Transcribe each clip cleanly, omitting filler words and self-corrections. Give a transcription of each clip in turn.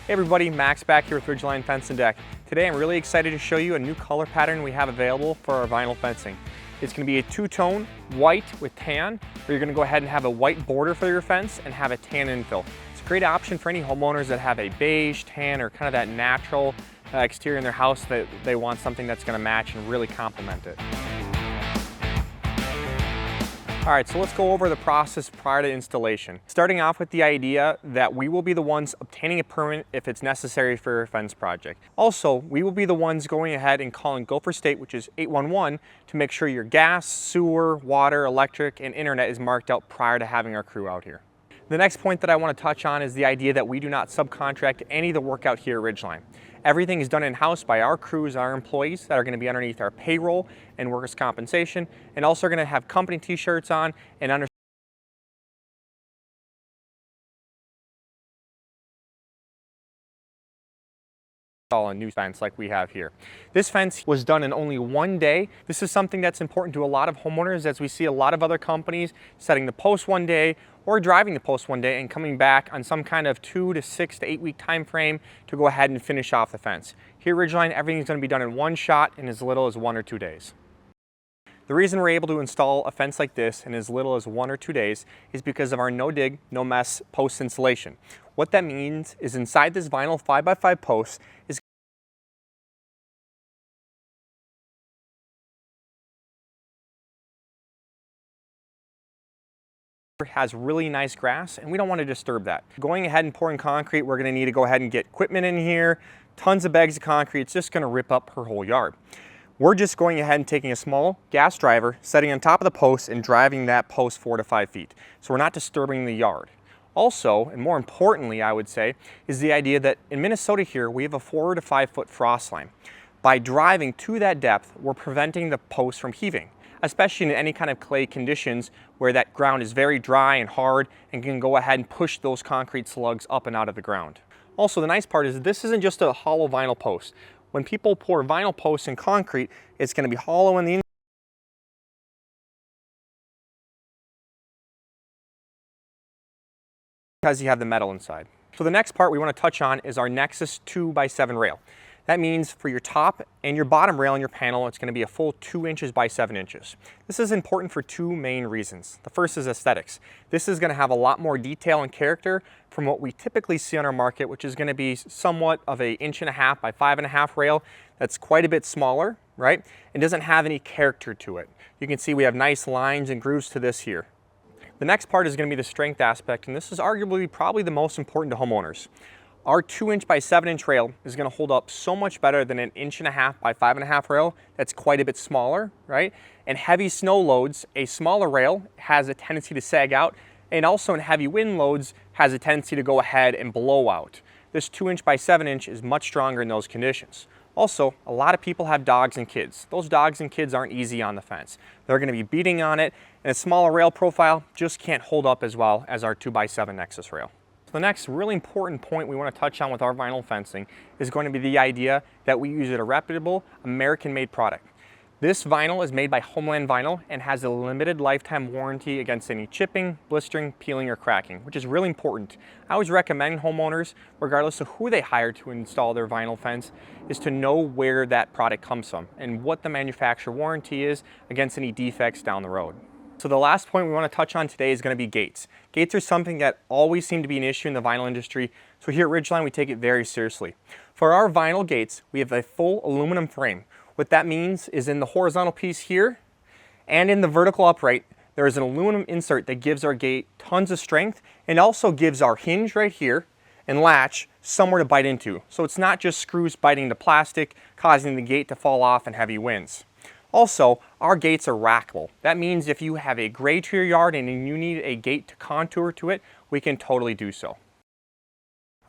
Hey everybody, Max back here with Ridgeline Fence Deck. Today I'm really excited to show you a new color pattern we have available for our vinyl fencing. It's going to be a two-tone white with tan, where you're going to go ahead and have a white border for your fence and have a tan infill. It's a great option for any homeowners that have a beige, tan, or kind of that natural exterior in their house that they want something that's going to match and really complement it. All right, so let's go over the process prior to installation. Starting off with the idea that we will be the ones obtaining a permit if it's necessary for your fence project. Also, we will be the ones going ahead and calling Gopher State, which is 811, to make sure your gas, sewer, water, electric, and internet is marked out prior to having our crew out here. The next point that I want to touch on is the idea that we do not subcontract any of the work out here at Ridgeline. Everything is done in-house by our crews, our employees that are going to be underneath our payroll and workers' compensation, and also are going to have company t-shirts on and install a new fence like we have here. This fence was done in only one day. This is something that's important to a lot of homeowners, as we see a lot of other companies setting the post one day or driving the post one day and coming back on some kind of 2 to 6 to 8 week time frame to go ahead and finish off the fence. Here at Ridgeline, everything's going to be done in one shot in as little as 1 or 2 days. The reason we're able to install a fence like this in as little as 1 or 2 days is because of our no dig, no mess post installation. What that means is inside this vinyl 5x5 post is has really nice grass, and we don't want to disturb that. Going ahead and pouring concrete, we're going to need to go ahead and get equipment in here, tons of bags of concrete. It's just going to rip up her whole yard. We're just going ahead and taking a small gas driver, setting on top of the post and driving that post 4 to 5 feet. So we're not disturbing the yard. Also, and more importantly, I would say, is the idea that in Minnesota here, we have a 4 to 5 foot frost line. By driving to that depth, we're preventing the post from heaving, especially in any kind of clay conditions where that ground is very dry and hard and can go ahead and push those concrete slugs up and out of the ground. Also, the nice part is this isn't just a hollow vinyl post. When people pour vinyl posts in concrete, it's going to be hollow in the inside because you have the metal inside. So the next part we want to touch on is our Nexus 2x7 rail. That means for your top and your bottom rail in your panel, it's going to be a full 2 inches by 7 inches. This is important for two main reasons. The first is aesthetics. This is going to have a lot more detail and character from what we typically see on our market, which is going to be somewhat of a 1.5 by 5.5 rail that's quite a bit smaller, right? And doesn't have any character to it. You can see we have nice lines and grooves to this here. The next part is going to be the strength aspect, and this is arguably probably the most important to homeowners. Our 2 inch by 7 inch rail is going to hold up so much better than an 1.5 by 5.5 rail that's quite a bit smaller, right? And heavy snow loads, a smaller rail has a tendency to sag out, and also in heavy wind loads has a tendency to go ahead and blow out. This 2 inch by 7 inch is much stronger in those conditions. Also, a lot of people have dogs and kids. Those dogs and kids aren't easy on the fence. They're going to be beating on it, and a smaller rail profile just can't hold up as well as our 2x7 Nexus rail. The next really important point we want to touch on with our vinyl fencing is going to be the idea that we use a reputable American-made product. This vinyl is made by Homeland Vinyl and has a limited lifetime warranty against any chipping, blistering, peeling, or cracking, which is really important. I always recommend homeowners, regardless of who they hire to install their vinyl fence, is to know where that product comes from and what the manufacturer warranty is against any defects down the road. So the last point we want to touch on today is going to be gates. Gates are something that always seem to be an issue in the vinyl industry, so here at Ridgeline we take it very seriously. For our vinyl gates, we have a full aluminum frame. What that means is in the horizontal piece here and in the vertical upright, there is an aluminum insert that gives our gate tons of strength and also gives our hinge right here and latch somewhere to bite into. So it's not just screws biting the plastic, causing the gate to fall off in heavy winds. Also, our gates are rackable. That means if you have a grade to your yard and you need a gate to contour to it, we can totally do so.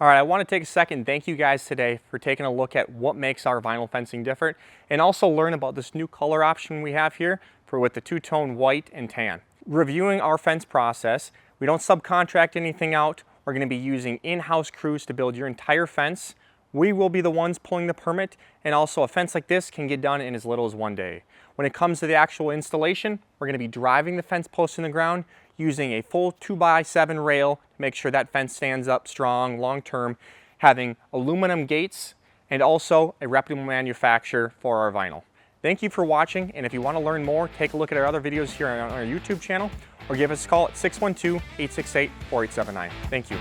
All right, I want to take a second and thank you guys today for taking a look at what makes our vinyl fencing different and also learn about this new color option we have here with the two-tone white and tan. Reviewing our fence process, we don't subcontract anything out. We're going to be using in-house crews to build your entire fence. We will be the ones pulling the permit, and also a fence like this can get done in as little as 1 day. When it comes to the actual installation, we're going to be driving the fence post in the ground using a full 2x7 rail to make sure that fence stands up strong long term, having aluminum gates, and also a reputable manufacturer for our vinyl. Thank you for watching, and if you want to learn more, take a look at our other videos here on our YouTube channel, or give us a call at 612-868-4879. Thank you.